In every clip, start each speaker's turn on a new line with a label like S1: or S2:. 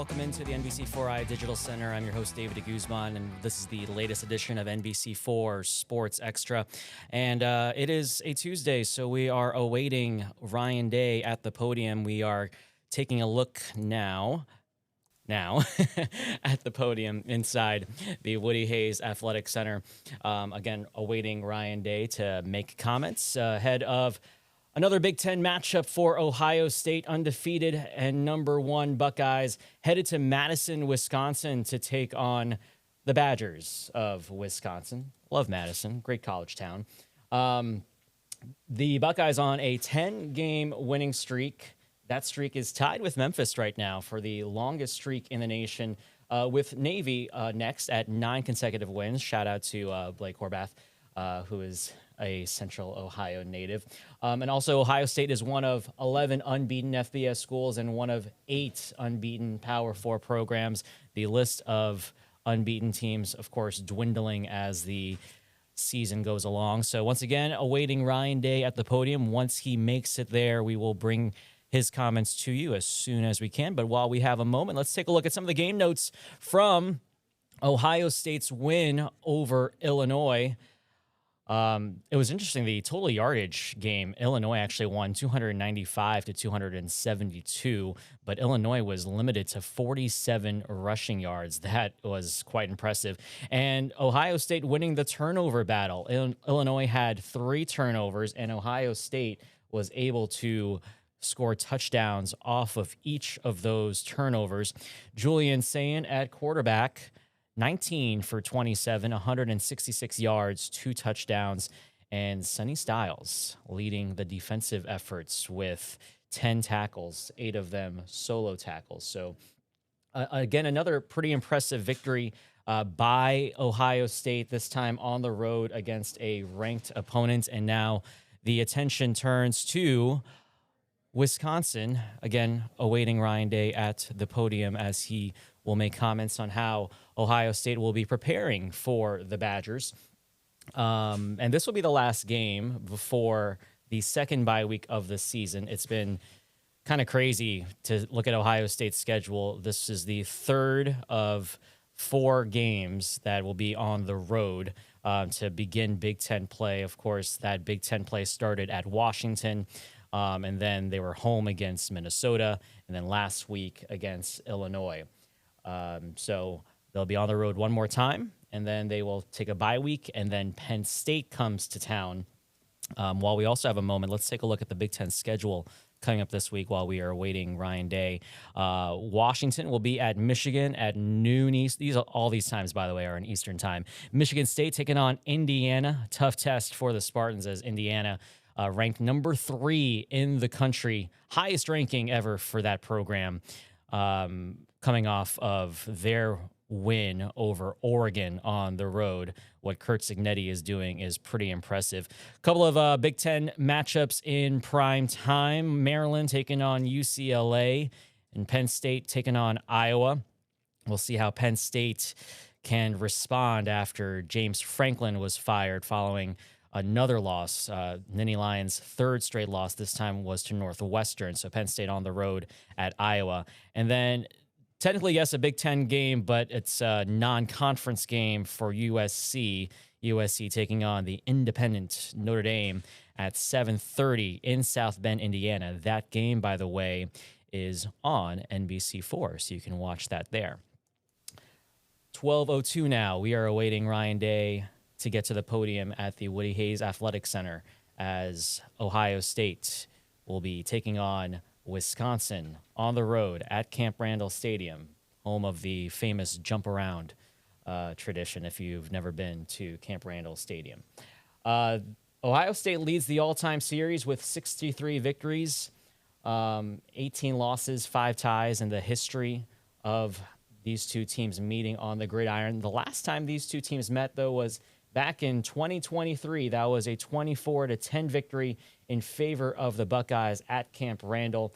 S1: welcome into the NBC4i Digital Center. I'm your host, David de Guzman, and this is the latest edition of NBC4 Sports Extra. And it is a Tuesday, so we are awaiting Ryan Day at the podium. We are taking a look now at the podium inside the Woody Hayes Athletic Center. Again, awaiting Ryan Day to make comments ahead of another Big Ten matchup for Ohio State, undefeated and #1 Buckeyes, headed to Madison, Wisconsin to take on the Badgers of Wisconsin. Love Madison, great college town. The Buckeyes on a 10-game winning streak. That streak is tied with Memphis right now for the longest streak in the nation, with Navy next at 9 consecutive wins. Shout out to Blake Horvath, who is a Central Ohio native. And also Ohio State is one of 11 unbeaten FBS schools and one of 8 unbeaten Power 4 programs. The list of unbeaten teams, of course, dwindling as the season goes along. So once again, awaiting Ryan Day at the podium. Once he makes it there, we will bring his comments to you as soon as we can. But while we have a moment, let's take a look at some of the game notes from Ohio State's win over Illinois. It was interesting, the total yardage game. Illinois actually won 295 to 272, but Illinois was limited to 47 rushing yards. That was quite impressive. And Ohio State winning the turnover battle. Illinois had 3 turnovers, and Ohio State was able to score touchdowns off of each of those turnovers. Julian Sayin at quarterback, 19 for 27, 166 yards, 2 touchdowns, and Sonny Styles leading the defensive efforts with 10 tackles, 8 of them solo tackles. So again, another pretty impressive victory by Ohio State, this time on the road against a ranked opponent. And now the attention turns to Wisconsin, again, awaiting Ryan Day at the podium as he will make comments on how Ohio State will be preparing for the Badgers. And this will be the last game before the second bye week of the season. It's been kind of crazy to look at Ohio State's schedule. This is the third of 4 games that will be on the road to begin Big Ten play. Of course, that Big Ten play started at Washington, and then they were home against Minnesota, and then last week against Illinois. So they'll be on the road one more time, and then they will take a bye week, and then Penn State comes to town. While we also have a moment, let's take a look at the Big Ten schedule coming up this week while we are awaiting Ryan Day. Washington will be at Michigan at noon East. All these times, by the way, are in Eastern time. Michigan State taking on Indiana. Tough test for the Spartans as Indiana ranked #3 in the country, highest ranking ever for that program, coming off of their win over Oregon on the road. What Curt Cignetti is doing is pretty impressive. A couple of Big Ten matchups in prime time. Maryland taking on UCLA and Penn State taking on Iowa. We'll see how Penn State can respond after James Franklin was fired following another loss. Nittany Lions' 3rd straight loss. This time was to Northwestern. So Penn State on the road at Iowa. And then technically, yes, a Big Ten game, but it's a non-conference game for USC. USC taking on the independent Notre Dame at 7:30 in South Bend, Indiana. That game, by the way, is on NBC4, so you can watch that there. 12:02 now. We are awaiting Ryan Day to get to the podium at the Woody Hayes Athletic Center as Ohio State will be taking on Wisconsin on the road at Camp Randall Stadium, home of the famous jump around tradition if you've never been to Camp Randall Stadium. Ohio State leads the all-time series with 63 victories, 18 losses, 5 ties in the history of these two teams meeting on the gridiron. The last time these two teams met, though, was back in 2023. That was a 24-10 victory in favor of the Buckeyes at Camp Randall.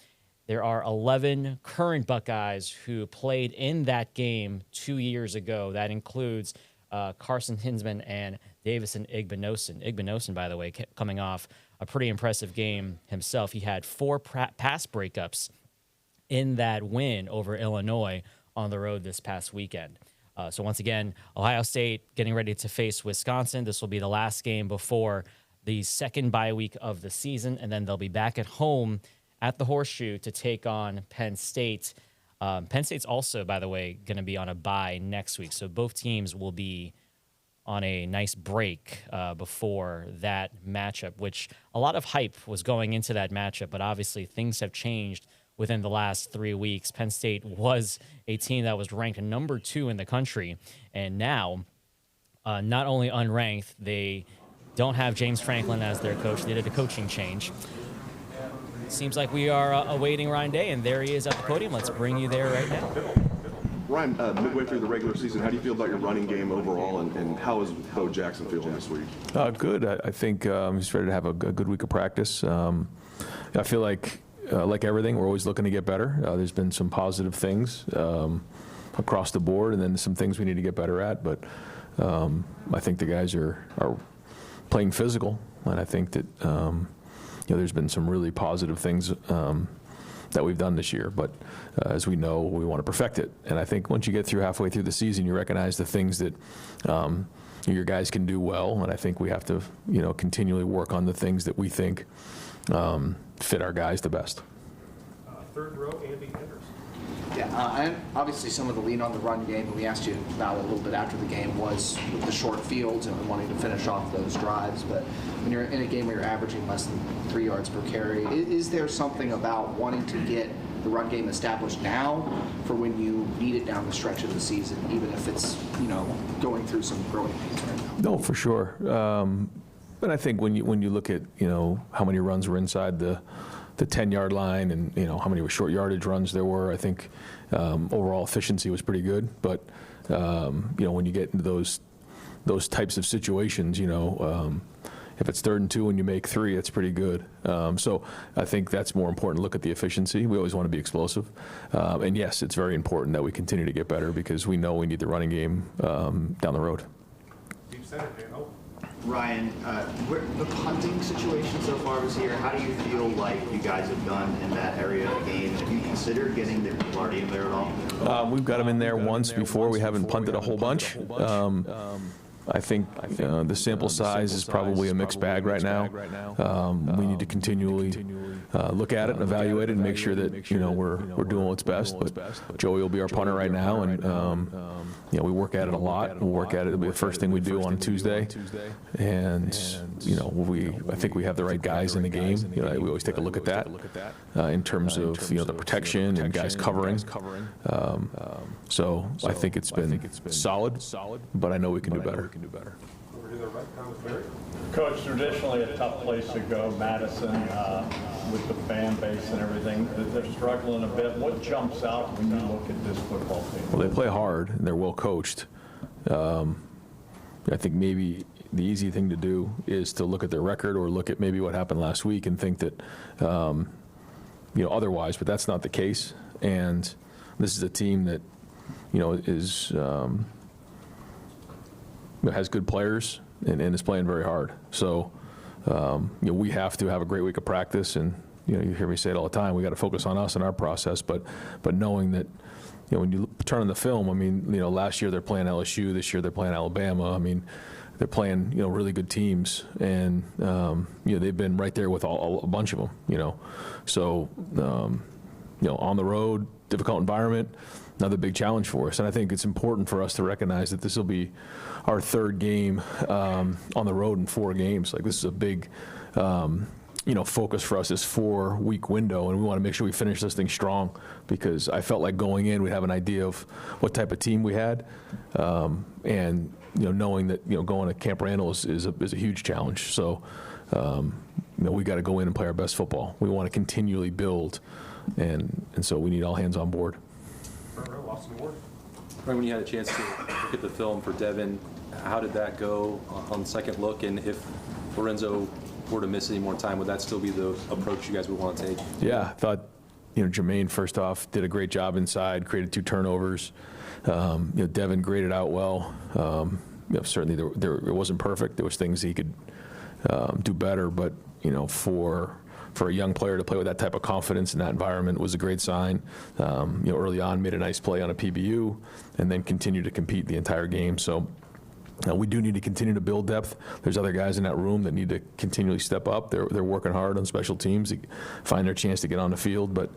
S1: There are 11 current Buckeyes who played in that game 2 years ago. That includes Carson Hinsman and Davison Igbinosun. Igbinosun, by the way, coming off a pretty impressive game himself. He had 4 pass breakups in that win over Illinois on the road this past weekend. So once again, Ohio State getting ready to face Wisconsin. This will be the last game before the second bye week of the season, and then they'll be back at home at the Horseshoe to take on Penn State. Penn State's also, by the way, going to be on a bye next week, so both teams will be on a nice break before that matchup, which a lot of hype was going into that matchup, but obviously things have changed within the last 3 weeks. Penn State was a team that was ranked number 2 in the country, and now not only unranked, they don't have James Franklin as their coach. They did a coaching change. Seems like we are awaiting Ryan Day, and there he is at the podium. Let's bring you there right now.
S2: Ryan, midway through the regular season, how do you feel about your running game overall, and how is Bo Jackson feeling this week?
S3: Good. I think he's ready to have a good week of practice. I feel like everything, we're always looking to get better. There's been some positive things across the board, and then some things we need to get better at. But I think the guys are playing physical, and I think that there's been some really positive things that we've done this year. But as we know, we want to perfect it. And I think once you get halfway through the season, you recognize the things that your guys can do well. And I think we have to continually work on the things that we think fit our guys the best.
S4: Third row, Andy Anderson.
S5: Yeah, and obviously some of the lean on the run game, and we asked you about it a little bit after the game, was with the short fields and wanting to finish off those drives. But when you're in a game where you're averaging less than 3 yards per carry, is there something about wanting to get the run game established now for when you need it down the stretch of the season, even if it's going through some growing pains right now?
S3: No, for sure. But I think when you look at how many runs were inside the 10-yard line, and how many short yardage runs there were, I think overall efficiency was pretty good. But when you get into those types of situations, if it's 3rd and 2 and you make 3, it's pretty good. So I think that's more important. Look at the efficiency. We always want to be explosive, and yes, it's very important that we continue to get better because we know we need the running game down the road.
S4: Deep center, Dan Hope.
S6: Ryan, the punting situation so far this year, how do you feel like you guys have done in that area of the game? Have you considered getting the Lardy in there at all?
S3: We've got him in there once before. We haven't punted a whole bunch. I think the sample size is probably a mixed bag right now. We need to continually look at it and evaluate it and make sure that we're doing what's best. But Joey will be our punter right now, and we work at it a lot. We'll work at it. It'll be the first thing we do on Tuesday, and I think we have the right guys in the game. We always take a look at that in terms of the protection and guys covering. So I think it's been solid, but I know we can do better.
S4: Over to the right, Thomas Berry.
S7: Coach, traditionally a tough place to go, Madison, with the fan base and everything. They're struggling a bit. What jumps out when you look at this football team?
S3: Well, they play hard and they're well coached. I think maybe the easy thing to do is to look at their record or look at maybe what happened last week and think that otherwise, but that's not the case. And this is a team that is has good players and is playing very hard. So we have to have a great week of practice, and you hear me say it all the time. We got to focus on us and our process, but knowing that when you turn on the film, last year they're playing LSU, this year they're playing Alabama. They're playing really good teams, and they've been right there with a bunch of them. So on the road, difficult environment, another big challenge for us. And I think it's important for us to recognize that this will be our 3rd game on the road in 4 games. Like, this is a big focus for us, this 4-week window, and we want to make sure we finish this thing strong, because I felt like going in we'd have an idea of what type of team we had, and knowing that going to Camp Randall is a huge challenge. So we got to go in and play our best football. We want to continually build, and so we need all hands on board.
S4: Front row, Austin Ward.
S8: Right, when you had a chance to look at the film for Devin, how did that go on second look? And if Lorenzo were to miss any more time, would that still be the approach you guys would want to take?
S3: Yeah, I thought Jermaine, first off, did a great job inside, created 2 turnovers. Devin graded out well. Certainly it wasn't perfect. There was things he could do better, but for for a young player to play with that type of confidence in that environment was a great sign. Early on, made a nice play on a PBU, and then continued to compete the entire game. So we do need to continue to build depth. There's other guys in that room that need to continually step up. They're working hard on special teams to find their chance to get on the field. But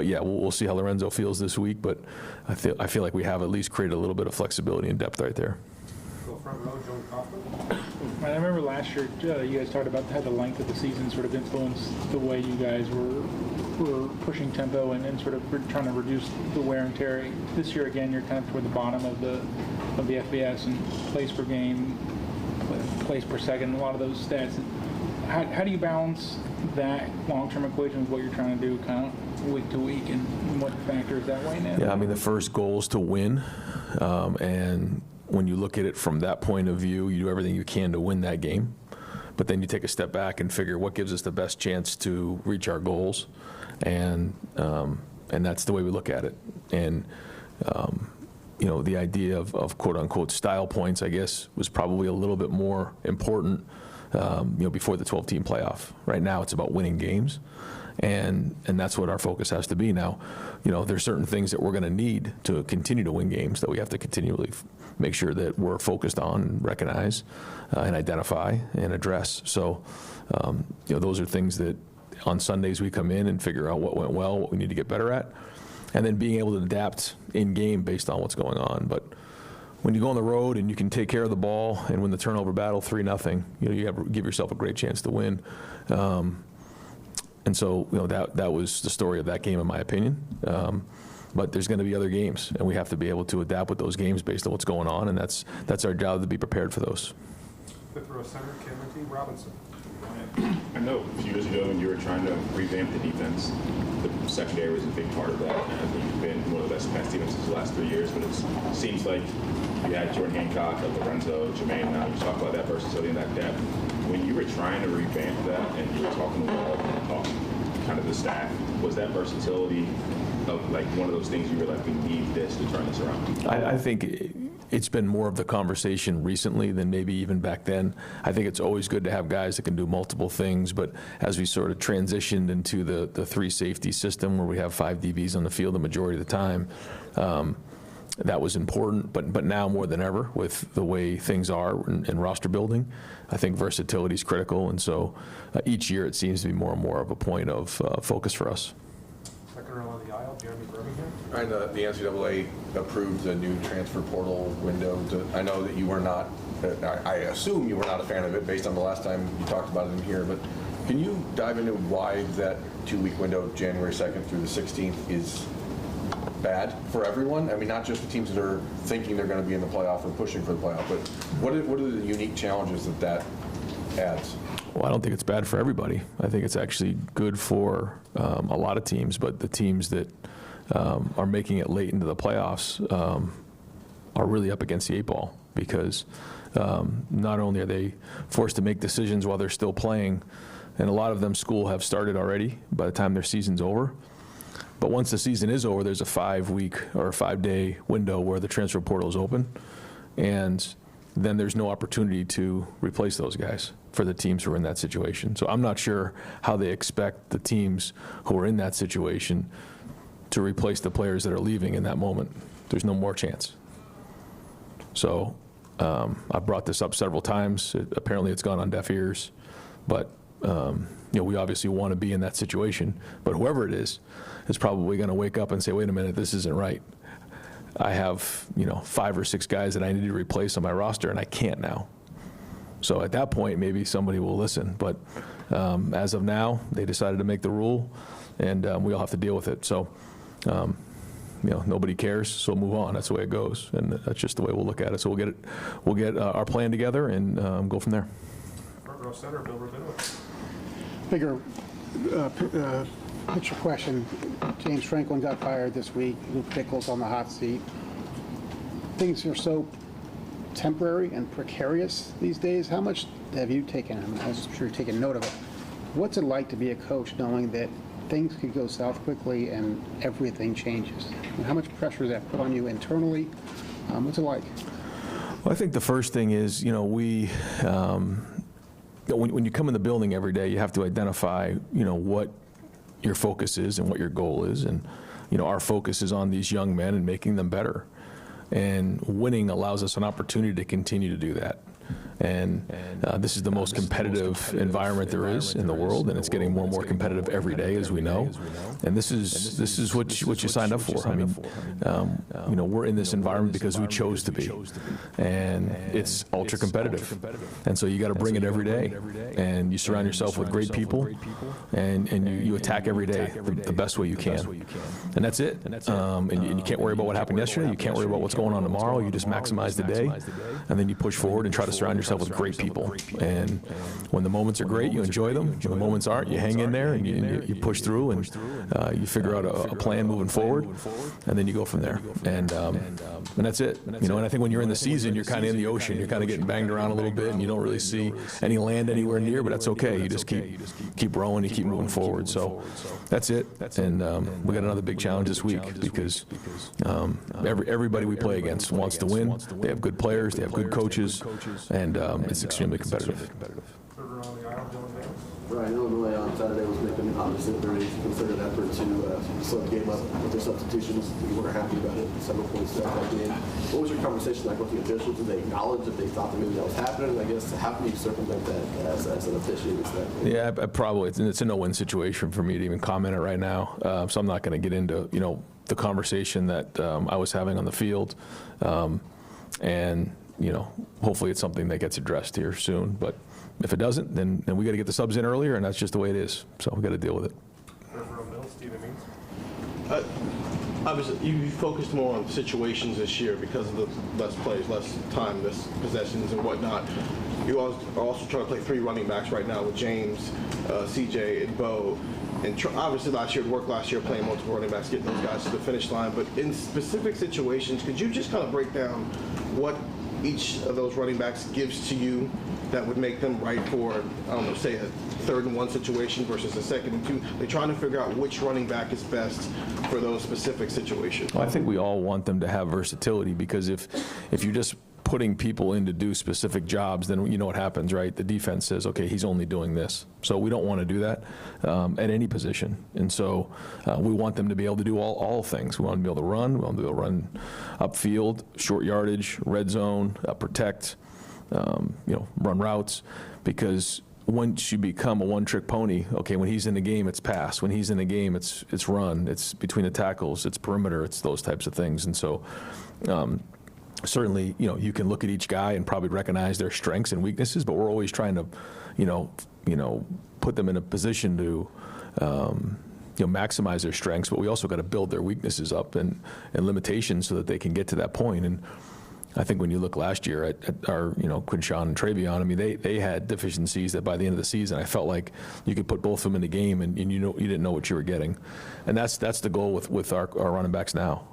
S3: yeah, we'll see how Lorenzo feels this week. But I feel like we have at least created a little bit of flexibility and depth right there.
S4: Go front row, Joe Kaufman.
S9: I remember last year you guys talked about how the length of the season sort of influenced the way you guys were pushing tempo and sort of trying to reduce the wear and tear. This year again, you're kind of toward the bottom of the FBS and plays per game, plays per second, a lot of those stats. How do you balance that long-term equation with what you're trying to do kind of week to week, and what factors that way now?
S3: Yeah, I mean, the first goal is to win, and when you look at it from that point of view, you do everything you can to win that game. But then you take a step back and figure what gives us the best chance to reach our goals, and that's the way we look at it. And the idea of quote unquote style points, I guess, was probably a little bit more important, before the 12-team playoff. Right now, it's about winning games. And that's what our focus has to be now. There's certain things that we're going to need to continue to win games that we have to continually make sure that we're focused on and recognize and identify and address. So, those are things that on Sundays we come in and figure out what went well, what we need to get better at, and then being able to adapt in game based on what's going on. But when you go on the road and you can take care of the ball and win the turnover battle 3-0, you have to give yourself a great chance to win. And so, that was the story of that game, in my opinion. But there's going to be other games, and we have to be able to adapt with those games based on what's going on, and that's our job, to be prepared for those.
S4: Fifth row center, Kennedy Robinson.
S10: I know a few years ago when you were trying to revamp the defense, the secondary was a big part of that. And I think you've been one of the best pass defenses the last 3 years, but it seems like you had Jordan Hancock, Lorenzo, Jermaine. Now you talk about that versatility and that depth. When you were trying to revamp that and you were talking about kind of the staff, was that versatility of like one of those things you were like, we need this to turn this around?
S3: I think it's been more of the conversation recently than maybe even back then. I think it's always good to have guys that can do multiple things, but as we sort of transitioned into the 3 safety system where we have 5 DBs on the field the majority of the time, that was important, but now more than ever with the way things are in roster building, I think versatility is critical, and so each year it seems to be more and more of a point of focus for us.
S4: Second row on the aisle, Jeremy Birmingham.
S11: And the NCAA approved the new transfer portal window. I know that you were not, I assume you were not a fan of it based on the last time you talked about it in here, but can you dive into why that 2-week window, January 2nd through the 16th, is bad for everyone? I mean, not just the teams that are thinking they're going to be in the playoff or pushing for the playoff, but what are the unique challenges that adds?
S3: Well, I don't think it's bad for everybody. I think it's actually good for a lot of teams, but the teams that are making it late into the playoffs are really up against the 8 ball, because not only are they forced to make decisions while they're still playing, and a lot of them school have started already by the time their season's over, but once the season is over, there's a 5-week or a 5-day window where the transfer portal is open, and then there's no opportunity to replace those guys for the teams who are in that situation. So I'm not sure how they expect the teams who are in that situation to replace the players that are leaving in that moment. There's no more chance. So I've brought this up several times. Apparently it's gone on deaf ears, but we obviously want to be in that situation, but whoever it is probably going to wake up and say, wait a minute, this isn't right. I have 5 or 6 guys that I need to replace on my roster, and I can't now. So at that point, maybe somebody will listen. But as of now, they decided to make the rule, and we all have to deal with it. So nobody cares, so move on. That's the way it goes, and that's just the way we'll look at it. So we'll get our plan together and go from there.
S4: Front row center, Bill Rabinowitz.
S12: Bigger picture question. James Franklin got fired this week. Luke Pickles on the hot seat. Things are so temporary and precarious these days. How much have you taken? I'm sure you've taken note of it. What's it like to be a coach knowing that things could go south quickly and everything changes? And how much pressure does that put on you internally? What's it like?
S3: Well, I think the first thing is, we when you come in the building every day, you have to identify, what your focus is and what your goal is. And, our focus is on these young men and making them better. And winning allows us an opportunity to continue to do that. And this is the most competitive environment there is in the world, and it's getting more and more competitive every day, as we know. And this is what you signed up for. I mean, we're in this environment because we chose to be, and it's ultra competitive. And so you got to bring it every day, and you surround yourself with great people, and you attack every day the best way you can. And that's it. And you can't worry about what happened yesterday. You can't worry about what's going on tomorrow. You just maximize the day, and then you push forward and try to surround yourself with great people. And when the moments are great, you enjoy them. When the moments aren't, you hang in there and you push through, and you figure out a plan moving forward, and then you go from there. And that's it. And I think when you're in the season, you're kind of in the ocean. You're kind of getting banged around a little bit, and you don't really see any land anywhere near, but that's okay. You just keep rowing, you keep moving forward. So that's it. And we got another big challenge this week because everybody we play against wants to win. They have good players, they have good coaches, and it's extremely competitive.
S4: Third on the aisle, Dylan Davis.
S2: Right, Illinois on Saturday was making obviously a very concerted effort to slow the game up with their substitutions. You weren't happy about it. Several points throughout that game. What was your conversation like with the officials? Did they acknowledge that they thought that maybe that was happening? I guess how can you circumvent that as an officiating staff?
S3: Yeah, probably it's a no-win situation for me to even comment it right now. So I'm not going to get into the conversation that I was having on the field, and hopefully it's something that gets addressed here soon. But if it doesn't, then we got to get the subs in earlier, and that's just the way it is. So we got to deal with it.
S4: Stephen Means.
S13: Obviously, you focused more on situations this year because of the less plays, less time, less possessions and whatnot. You are also trying to play 3 running backs right now with James, CJ, and Bo. And obviously last year, it worked last year playing multiple running backs, getting those guys to the finish line. But in specific situations, could you just kind of break down what each of those running backs gives to you that would make them right for, I don't know, say a 3rd and 1 situation versus a 2nd and 2? They're trying to figure out which running back is best for those specific situations.
S3: Well, I think we all want them to have versatility, because if you're just putting people in to do specific jobs, then you know what happens, right? The defense says, okay, he's only doing this. So we don't want to do that at any position. And so we want them to be able to do all things. We want them to be able to run. We want them to be able to run upfield, short yardage, red zone, protect, run routes. Because once you become a one-trick pony, okay, when he's in the game, it's pass. When he's in the game, it's run. It's between the tackles. It's perimeter. It's those types of things. And so certainly, you can look at each guy and probably recognize their strengths and weaknesses, but we're always trying to, put them in a position to, maximize their strengths, but we also got to build their weaknesses up and limitations so that they can get to that point. And I think when you look last year at our, Quinshawn and Travion, I mean, they had deficiencies that by the end of the season, I felt like you could put both of them in the game and you didn't know what you were getting. And that's the goal with our running backs now.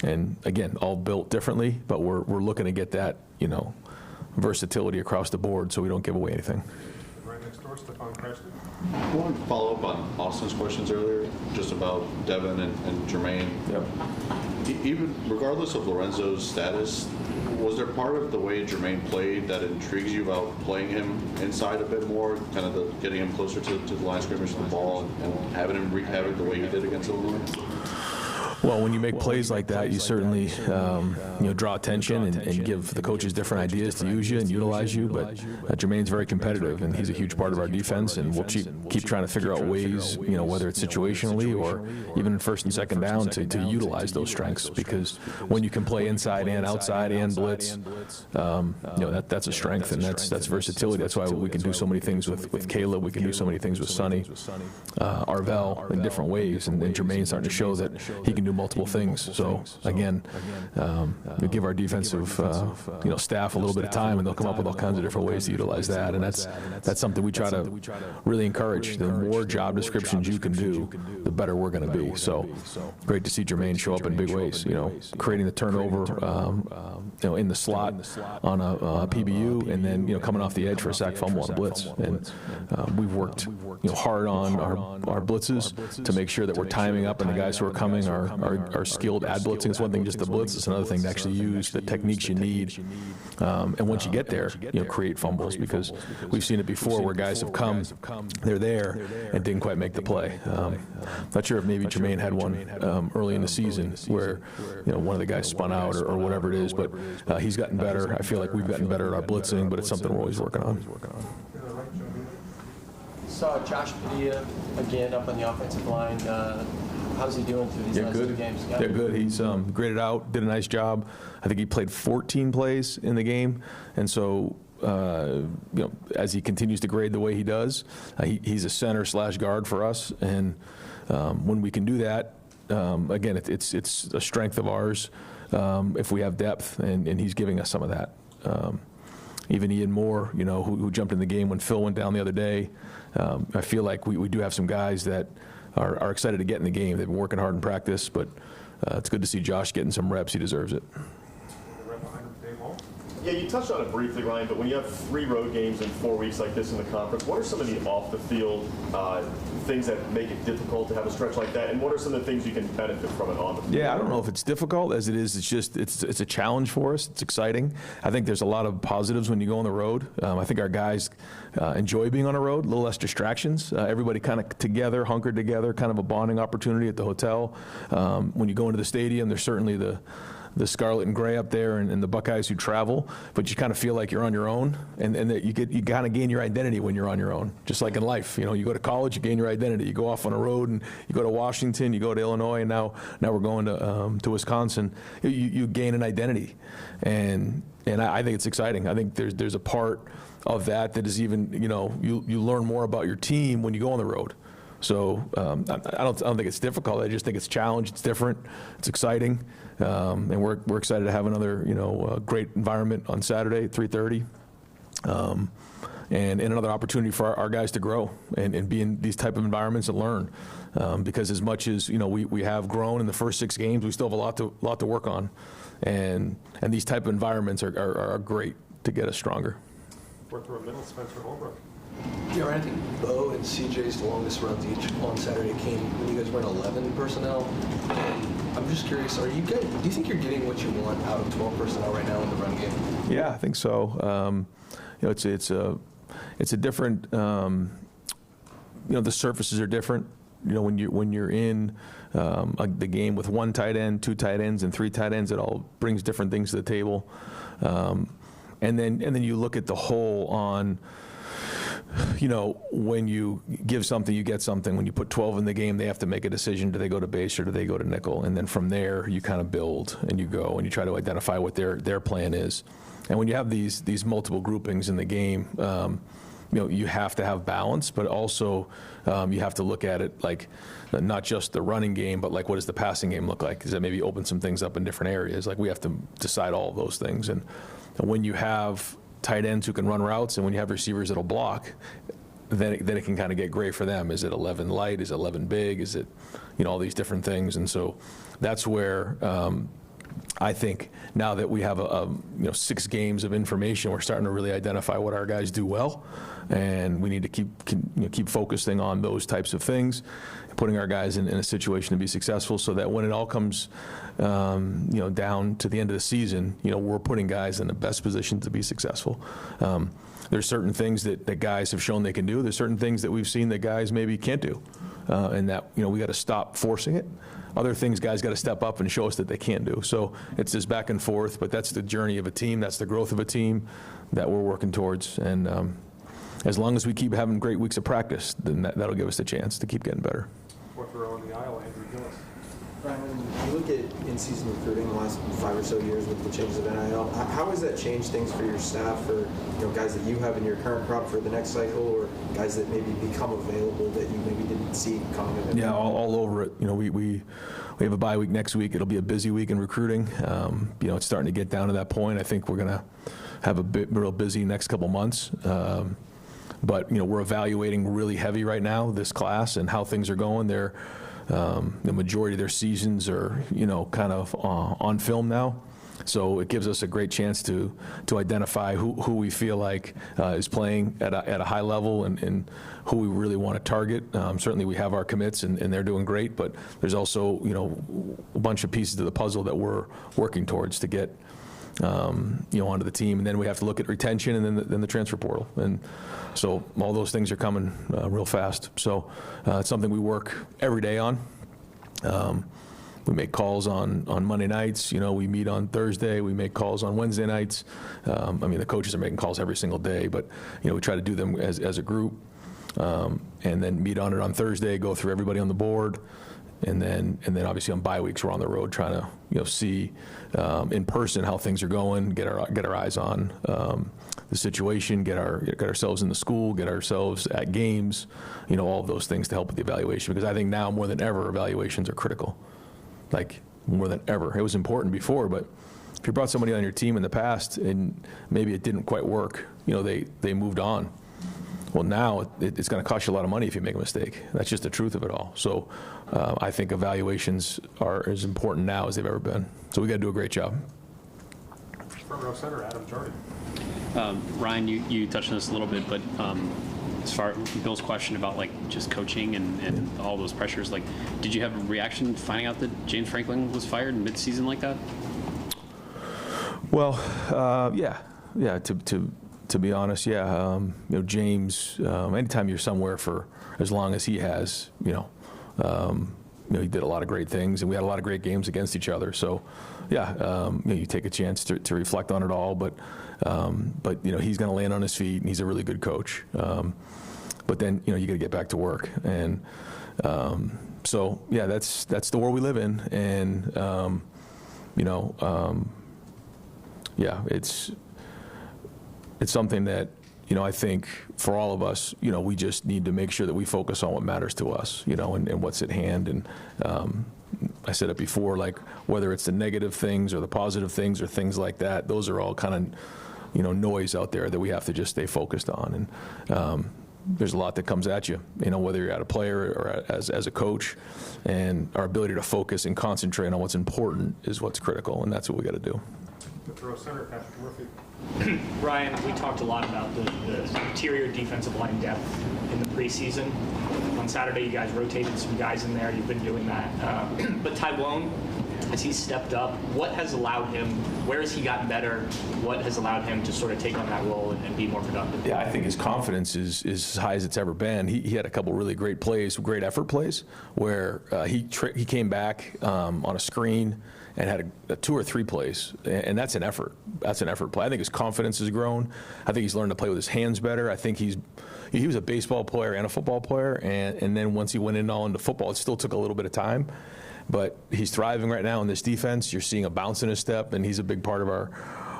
S3: And again, all built differently, but we're looking to get that, versatility across the board so we don't give away anything.
S4: Right next door, Stephon Preston.
S14: I wanted to follow up on Austin's questions earlier, just about Devin and Jermaine.
S3: Yep.
S14: Even regardless of Lorenzo's status, was there part of the way Jermaine played that intrigues you about playing him inside a bit more, kind of getting him closer to the line of scrimmage with the ball and having him wreak havoc the way he did against Illinois?
S3: Well, when you make plays like that, you certainly draw attention and give the coaches different ideas to use you and utilize you. But Jermaine's very competitive, and he's a huge part of our defense. And we'll keep trying to figure out ways, whether it's situationally or even in 1st and 2nd down, to utilize those strengths. Because when you can play inside and outside and blitz, that's a strength, and that's versatility. That's why we can do so many things with Caleb. We can do so many things with Sonny, Arvell in different ways, and Jermaine's starting to show that he can do multiple things. So again, we give our defensive staff a little bit of time, and they'll come up with all kinds of different ways to utilize that. And that's something we try to really encourage. The more job descriptions you can do, the better we're going to be. So great to see Jermaine show up in big ways. Creating the turnover, in the slot on a PBU, and then coming off the edge for a sack fumble on a blitz. And we've worked hard on our blitzes to make sure that we're timing up, and the guys who are coming are are skilled at blitzing. It's one thing just to blitz, it's another thing to actually use the techniques you need. And once you get there, create fumbles, because we've seen it before where guys have come, they're there, and didn't quite make the play. Not sure if maybe Jermaine had one early in the season where one of the guys spun out or whatever it is, but he's gotten better. I feel like we've gotten better at our blitzing, but it's something we're always working on.
S15: Saw Josh Padilla again up on the offensive line. How's he doing through these last two games?
S3: Yeah, good. He's graded out, did a nice job. I think he played 14 plays in the game, and so as he continues to grade the way he does, he's a center/guard for us, and when we can do that, again, it's a strength of ours if we have depth, and he's giving us some of that. Even Ian Moore, who jumped in the game when Phil went down the other day. I feel like we do have some guys that are excited to get in the game. They've been working hard in practice, but it's good to see Josh getting some reps. He deserves it.
S16: Yeah, you touched on it briefly, Ryan, but when you have 3 road games in 4 weeks like this in the conference, what are some of the off-the-field things that make it difficult to have a stretch like that, and what are some of the things you can benefit from it on the field?
S3: Yeah, I don't know if it's difficult as it is. It's just it's a challenge for us. It's exciting. I think there's a lot of positives when you go on the road. I think our guys enjoy being on the road, a little less distractions. Everybody kind of together, hunkered together, kind of a bonding opportunity at the hotel. When you go into the stadium, there's certainly the scarlet and gray up there and the Buckeyes who travel, but you kind of feel like you're on your own, and that you kind of gain your identity when you're on your own, just like in life. You go to college, you gain your identity. You go off on a road, and you go to Washington, you go to Illinois, and now we're going to Wisconsin. You gain an identity, and I think it's exciting. I think there's a part of that is even, you learn more about your team when you go on the road. So I don't think it's difficult. I just think it's a challenge. It's different. It's exciting, and we're excited to have another great environment on Saturday at 3:30, and another opportunity for our guys to grow and be in these type of environments and learn. Because as much as we have grown in the first 6 games, we still have a lot to work on, and these type of environments are great to get us stronger.
S4: Fourth row middle, Spencer Holbrook.
S2: Yeah, I think Bo and CJ's the longest runs each on Saturday came when you guys were in 11 personnel. And I'm just curious, do you think you're getting what you want out of 12 personnel right now in the run game?
S3: Yeah, I think so. It's a different. The surfaces are different. When you're in the game with 1 tight end, 2 tight ends, and 3 tight ends, it all brings different things to the table. And then you look at the whole on. When you give something, you get something. When you put 12 in the game, they have to make a decision. Do they go to base or do they go to nickel? And then from there, you kind of build and you go and you try to identify what their plan is. And when you have these multiple groupings in the game, you have to have balance, but also you have to look at it like not just the running game, but like what does the passing game look like? Does that maybe open some things up in different areas? Like we have to decide all of those things. And when you have tight ends who can run routes, and when you have receivers that'll block, then it can kind of get great for them. Is it 11 light? Is it 11 big? Is it, all these different things? And so that's where I think now that we have 6 games of information, we're starting to really identify what our guys do well, and we need to keep focusing on those types of things, putting our guys in a situation to be successful, so that when it all comes down to the end of the season, we're putting guys in the best position to be successful. There's certain things that guys have shown they can do. There's certain things that we've seen that guys maybe can't do, and that we got to stop forcing it. Other things guys got to step up and show us that they can do. So it's this back and forth, but that's the journey of a team. That's the growth of a team that we're working towards. And as long as we keep having great weeks of practice, then that'll give us a chance to keep getting better.
S4: Fourth row on the aisle, Andrew Gillis.
S17: Brian, when you look at in-season recruiting the last 5 or so years with the changes of NIL, how has that changed things for your staff, for guys that you have in your current crop for the next cycle, or guys that maybe become available that you maybe didn't see coming in?
S3: Yeah, all over it. We have a bye week next week. It'll be a busy week in recruiting. It's starting to get down to that point. I think we're going to have a real busy next couple months. But we're evaluating really heavy right now this class and how things are going. The majority of their seasons are kind of on film now, So it gives us a great chance to identify who we feel like is playing at a high level and who we really want to target. Certainly we have our commits and they're doing great, but there's also, a bunch of pieces to the puzzle that we're working towards to get onto the team. And then we have to look at retention and then the transfer portal. And so all those things are coming real fast. So it's something we work every day on. We make calls on Monday nights. We meet on Thursday. We make calls on Wednesday nights. The coaches are making calls every single day, but we try to do them as a group, and then meet on it on Thursday. Go through everybody on the board, and then obviously on bye weeks we're on the road trying to see in person how things are going, get our eyes on the situation, get ourselves in the school, get ourselves at games, all of those things to help with the evaluation, because I think now more than ever evaluations are critical. Like more than ever. It was important before, but if you brought somebody on your team in the past and maybe it didn't quite work, they moved on. Well, now it's going to cost you a lot of money if you make a mistake. That's just the truth of it all. So I think evaluations are as important now as they've ever been. So we got to do a great job.
S4: Front row center, Adam Jardy.
S18: Ryan, you touched on this a little bit, but as far as Bill's question about just coaching and all those pressures, did you have a reaction finding out that James Franklin was fired mid-season like that?
S3: Well, yeah. To be honest, yeah. James. Anytime you're somewhere for as long as he has, he did a lot of great things, and we had a lot of great games against each other. So, yeah, you take a chance to reflect on it all, but he's going to land on his feet, and he's a really good coach. But then you got to get back to work, and so yeah, that's the world we live in, and yeah, it's something that I think for all of us, we just need to make sure that we focus on what matters to us, and what's at hand. And I said it before, whether it's the negative things or the positive things or things like that, those are all kind of noise out there that we have to just stay focused on. And there's a lot that comes at you, whether you're at a player or as a coach, and our ability to focus and concentrate on what's important is what's critical, and that's what we got to do.
S4: Fifth row center, Patrick Murphy.
S19: Ryan, we talked a lot about the interior defensive line depth in the preseason. On Saturday, you guys rotated some guys in there. You've been doing that. But Tywone, as he's stepped up, what has allowed him, where has he gotten better? What has allowed him to sort of take on that role and be more productive?
S3: Yeah, I think his confidence is as high as it's ever been. He had a couple really great plays, great effort plays, where he came back on a screen and had a 2 or 3 plays, and that's an effort. That's an effort play. I think his confidence has grown. I think he's learned to play with his hands better. I think he was a baseball player and a football player, and then once he went into football, it still took a little bit of time. But he's thriving right now in this defense. You're seeing a bounce in his step, and he's a big part of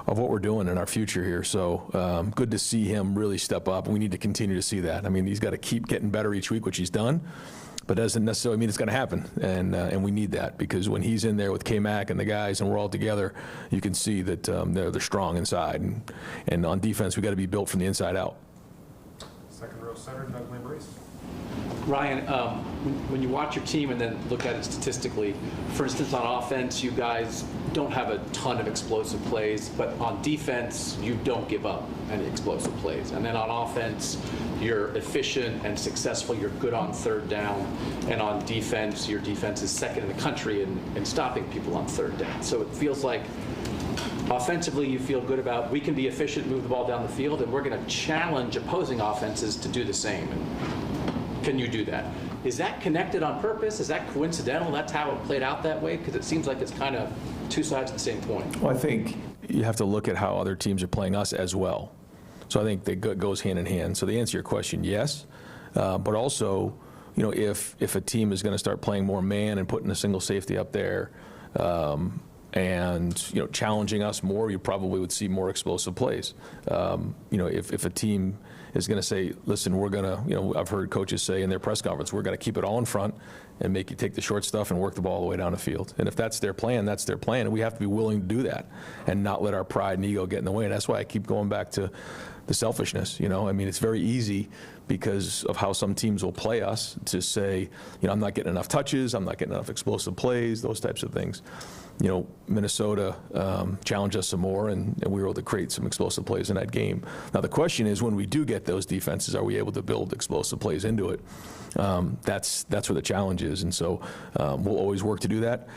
S3: what we're doing in our future here. So good to see him really step up, and we need to continue to see that. I mean, he's got to keep getting better each week, which he's done. But that doesn't necessarily mean it's going to happen, and we need that, because when he's in there with K-Mac and the guys and we're all together, you can see that they're strong inside, and on defense we got to be built from the inside out.
S4: Second row center, Doug Lambrese.
S20: Ryan, when you watch your team and then look at it statistically, for instance, on offense, you guys don't have a ton of explosive plays, but on defense, you don't give up any explosive plays. And then on offense, you're efficient and successful. You're good on third down. And on defense, your defense is second in the country in stopping people on third down. So it feels like offensively, you feel good about, we can be efficient, move the ball down the field, and we're going to challenge opposing offenses to do the same. And can you do that? Is that connected on purpose? Is that coincidental? That's how it played out that way? Because it seems like it's kind of two sides of the same coin.
S3: Well, I think you have to look at how other teams are playing us as well. So I think that goes hand in hand. So to answer your question, yes. But also, if a team is going to start playing more man and putting a single safety up there, and challenging us more, you probably would see more explosive plays. If a team is going to say, listen, we're going to, I've heard coaches say in their press conference, we're going to keep it all in front and make you take the short stuff and work the ball all the way down the field. And if that's their plan, that's their plan. And we have to be willing to do that and not let our pride and ego get in the way. And that's why I keep going back to the selfishness. I mean, it's very easy because of how some teams will play us, to say, I'm not getting enough touches, I'm not getting enough explosive plays, those types of things. Minnesota challenged us some more, and we were able to create some explosive plays in that game. Now, the question is, when we do get those defenses, are we able to build explosive plays into it? That's where the challenge is, and so we'll always work to do that.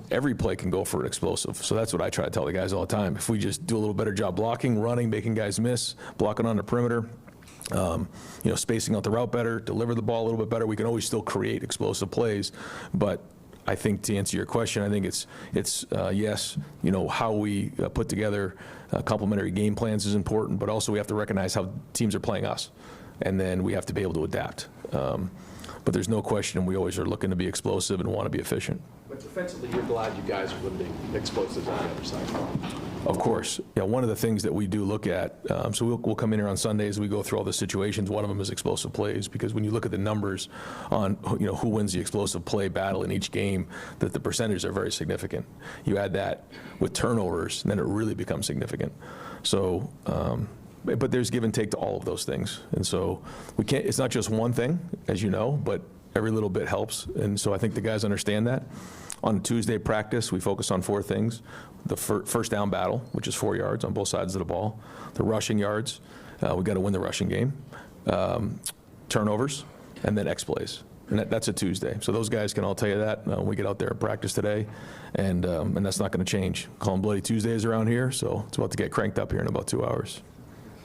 S3: Every play can go for an explosive. So that's what I try to tell the guys all the time. If we just do a little better job blocking, running, making guys miss, blocking on the perimeter, spacing out the route better, deliver the ball a little bit better, we can always still create explosive plays. But I think, to answer your question, I think it's yes, how we put together complementary game plans is important, but also we have to recognize how teams are playing us, and then we have to be able to adapt. But there's no question we always are looking to be explosive and want to be efficient.
S20: But defensively, you're glad you guys are limiting explosives on the other side.
S3: Of course. Yeah, one of the things that we do look at, so we'll come in here on Sundays, we go through all the situations. One of them is explosive plays, because when you look at the numbers on who wins the explosive play battle in each game, that the percentages are very significant. You add that with turnovers, and then it really becomes significant. So, but there's give and take to all of those things. And so we can't, it's not just one thing, as you know, but every little bit helps. And so I think the guys understand that. On Tuesday practice, we focus on 4 things. The first down battle, which is 4 yards on both sides of the ball. The rushing yards, we got to win the rushing game. Turnovers, and then X plays. And that's a Tuesday. So those guys can all tell you that when we get out there and practice today. And that's not going to change. Call them Bloody Tuesdays around here, so it's about to get cranked up here in about 2 hours.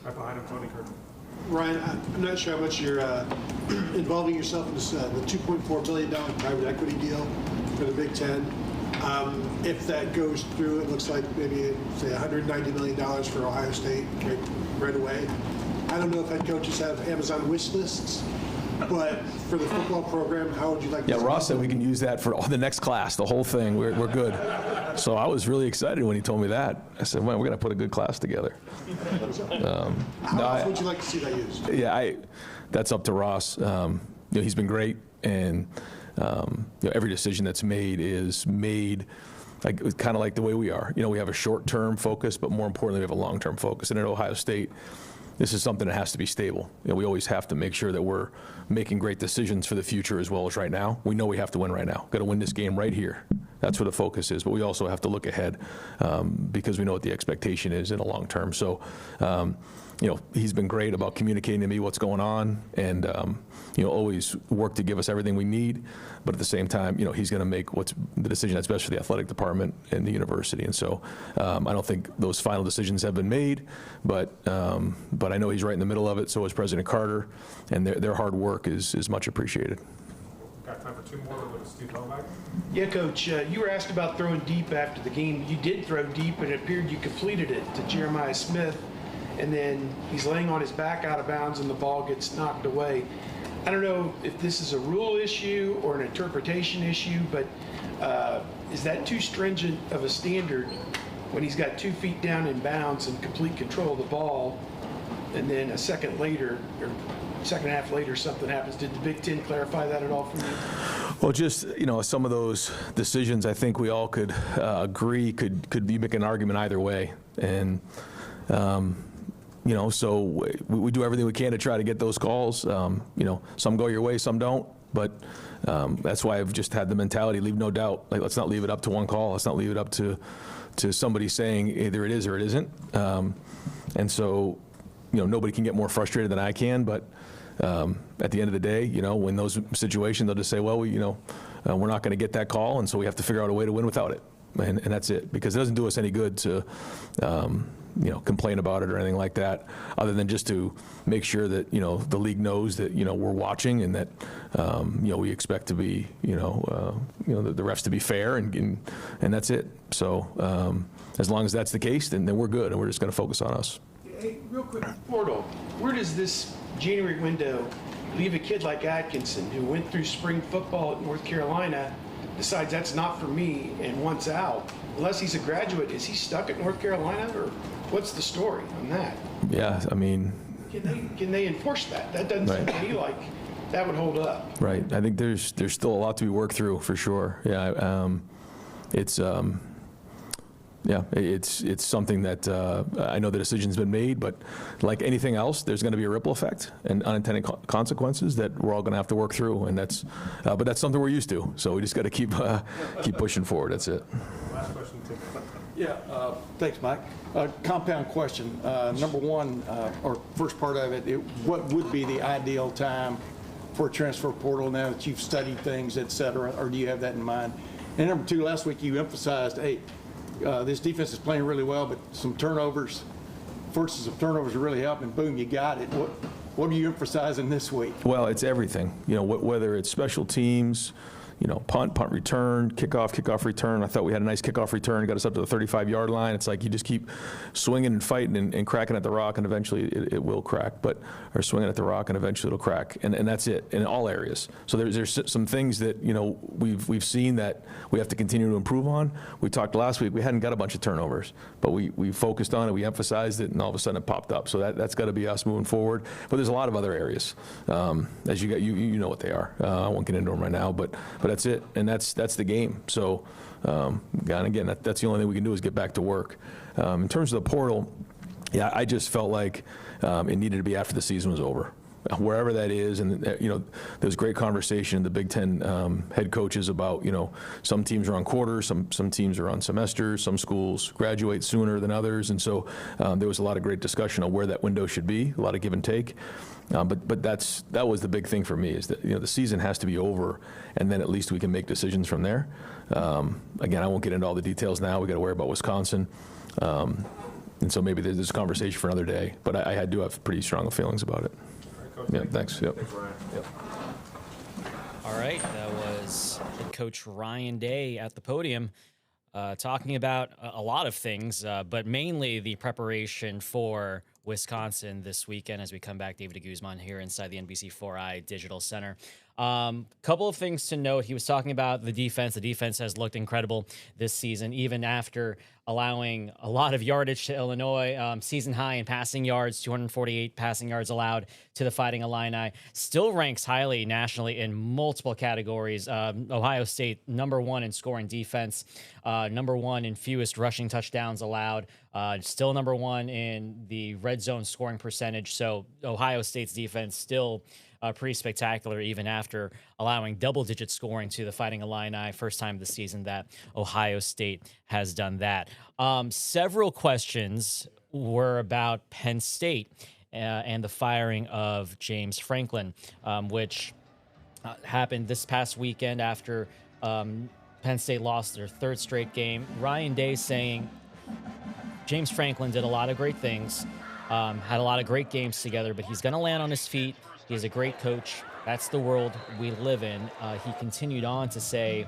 S4: Right behind him, Tony Kirk.
S21: Ryan, I'm not sure how much you're involving yourself in this, the $2.4 billion private equity deal for the Big Ten. If that goes through, it looks like maybe, say, $190 million for Ohio State right away. I don't know if head coaches have Amazon wish lists, but for the football program, how would you like to
S3: Yeah, Ross said we can use that for the next class, the whole thing. We're good. So I was really excited when he told me that. I said, well, we're going to put a good class together.
S21: How else would you like to see that used?
S3: Yeah, that's up to Ross. He's been great, and every decision that's made is made kind of like the way we are. We have a short-term focus, but more importantly, we have a long-term focus. And at Ohio State, this is something that has to be stable. We always have to make sure that we're making great decisions for the future as well as right now. We know we have to win right now. Got to win this game right here. That's where the focus is. But we also have to look ahead because we know what the expectation is in the long term. So, he's been great about communicating to me what's going on, and always work to give us everything we need. But at the same time, he's going to make what's the decision that's best for the athletic department and the university. And so, I don't think those final decisions have been made, but I know he's right in the middle of it. So is President Carter, and their hard work is much appreciated.
S4: Got time for 2 more with Steve Novak.
S22: Yeah, Coach, you were asked about throwing deep after the game. You did throw deep, and it appeared you completed it to Jeremiah Smith, and then he's laying on his back out of bounds, and the ball gets knocked away. I don't know if this is a rule issue or an interpretation issue, but is that too stringent of a standard when he's got 2 feet down in bounds and complete control of the ball, and then a second half later, something happens? Did the Big Ten clarify that at all for you?
S3: Well, just, some of those decisions, I think we all could agree could be making an argument either way. And, so we do everything we can to try to get those calls. Some go your way, some don't. But that's why I've just had the mentality, leave no doubt. Let's not leave it up to one call. Let's not leave it up to somebody saying either it is or it isn't. And so, nobody can get more frustrated than I can. But at the end of the day, when those situations, they'll just say, well, we're not going to get that call, and so we have to figure out a way to win without it. And that's it, because it doesn't do us any good to, complain about it or anything like that, other than just to make sure that, the league knows that, we're watching, and that, we expect to be, the refs to be fair, and that's it. So as long as that's the case, then we're good, and we're just going to focus on us.
S22: Hey, real quick, Portal, where does this January window leave a kid like Atkinson, who went through spring football at North Carolina, decides that's not for me and wants out? Unless he's a graduate, is he stuck at North Carolina, or what's the story on that?
S3: Yeah, I mean,
S22: can they enforce that? That doesn't seem to me like that would hold up.
S3: Right. I think there's still a lot to be worked through, for sure. Yeah. It's Yeah, it's something that I know the decision's been made, but like anything else, there's going to be a ripple effect and unintended consequences that we're all going to have to work through, and but that's something we're used to. So we just got to keep pushing forward. That's it.
S4: Last question, Tim.
S1: Yeah, thanks, Mike. Compound question. Number one, or first part of it, what would be the ideal time for a transfer portal now that you've studied things, et cetera, or do you have that in mind? And number two, last week you emphasized, hey, this defense is playing really well, but some turnovers, forces of turnovers are really helping. Boom, you got it. What are you emphasizing this week?
S3: Well, it's everything. Whether it's special teams, punt return, kickoff return. I thought we had a nice kickoff return, got us up to the 35-yard line. It's like you just keep swinging and fighting and cracking at the rock, and eventually it will crack. Or swinging at the rock, and eventually it'll crack. And that's it in all areas. So there's some things that we've seen that we have to continue to improve on. We talked last week. We hadn't got a bunch of turnovers, but we focused on it. We emphasized it, and all of a sudden it popped up. So that's got to be us moving forward. But there's a lot of other areas, as you know what they are. I won't get into them right now, but that's it, and that's the game. So, and again, that's the only thing we can do is get back to work. In terms of the portal, yeah, I just felt like it needed to be after the season was over, wherever that is. And there's great conversation in the Big Ten head coaches about some teams are on quarters, some teams are on semesters, some schools graduate sooner than others, and so there was a lot of great discussion on where that window should be, a lot of give and take. But that was the big thing for me, is that the season has to be over, and then at least we can make decisions from there. Again, I won't get into all the details now. We got to worry about Wisconsin, and so maybe there's this conversation for another day. But I do have pretty strong feelings about it.
S4: Coach,
S3: Yeah, thanks. Yep.
S4: Thanks, Ryan.
S3: Yep.
S5: All right, that was head coach Ryan Day at the podium talking about a lot of things, but mainly the preparation for Wisconsin this weekend as we come back. David de Guzman here inside the NBC4i Digital Center. Couple of things to note. He was talking about the defense. The defense has looked incredible this season, even after allowing a lot of yardage to Illinois. Season high in passing yards, 248 passing yards allowed to the Fighting Illini. Still ranks highly nationally in multiple categories. Ohio State, #1 in scoring defense, #1 in fewest rushing touchdowns allowed, still #1 in the red zone scoring percentage. So Ohio State's defense still pretty spectacular, even after allowing double-digit scoring to the Fighting Illini. First time this season that Ohio State has done that. Several questions were about Penn State and the firing of James Franklin, which happened this past weekend after Penn State lost their third straight game. Ryan Day saying James Franklin did a lot of great things, had a lot of great games together, but he's going to land on his feet. He's a great coach. That's the world we live in. He continued on to say,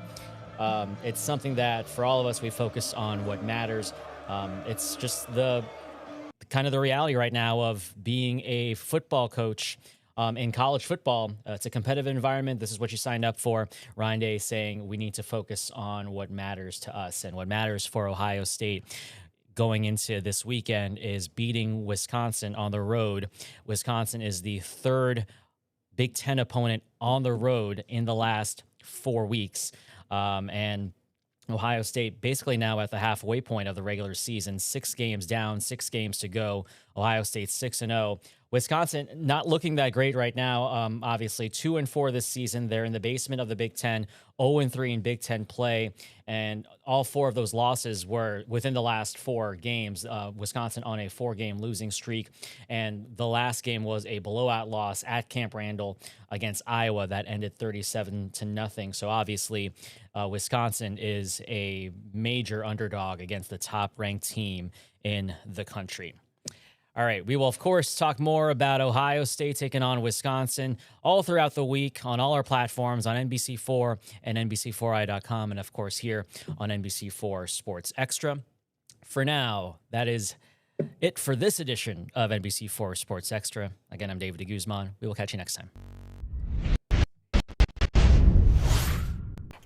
S5: it's something that for all of us, we focus on what matters. It's just the kind of the reality right now of being a football coach in college football. It's a competitive environment. This is what you signed up for. Ryan Day saying we need to focus on what matters to us, and what matters for Ohio State going into this weekend is beating Wisconsin on the road. Wisconsin is the third Big Ten opponent on the road in the last 4 weeks. And Ohio State basically now at the halfway point of the regular season, 6 games down, 6 games to go. Ohio State 6-0. Wisconsin not looking that great right now. Obviously 2-4 this season. They're in the basement of the Big Ten, 0-3 in Big Ten play, and all 4 of those losses were within the last 4 games. Wisconsin on a 4-game losing streak, and the last game was a blowout loss at Camp Randall against Iowa that ended 37-0. So obviously, Wisconsin is a major underdog against the top-ranked team in the country. All right, we will, of course, talk more about Ohio State taking on Wisconsin all throughout the week on all our platforms on NBC4 and NBC4i.com, and, of course, here on NBC4 Sports Extra. For now, that is it for this edition of NBC4 Sports Extra. Again, I'm David de Guzman. We will catch you next time.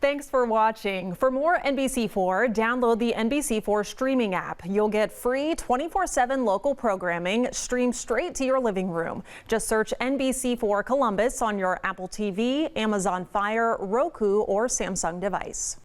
S23: Thanks for watching. For more NBC4, download the NBC4 streaming app. You'll get free 24/7 local programming streamed straight to your living room. Just search NBC4 Columbus on your Apple TV, Amazon Fire, Roku, or Samsung device.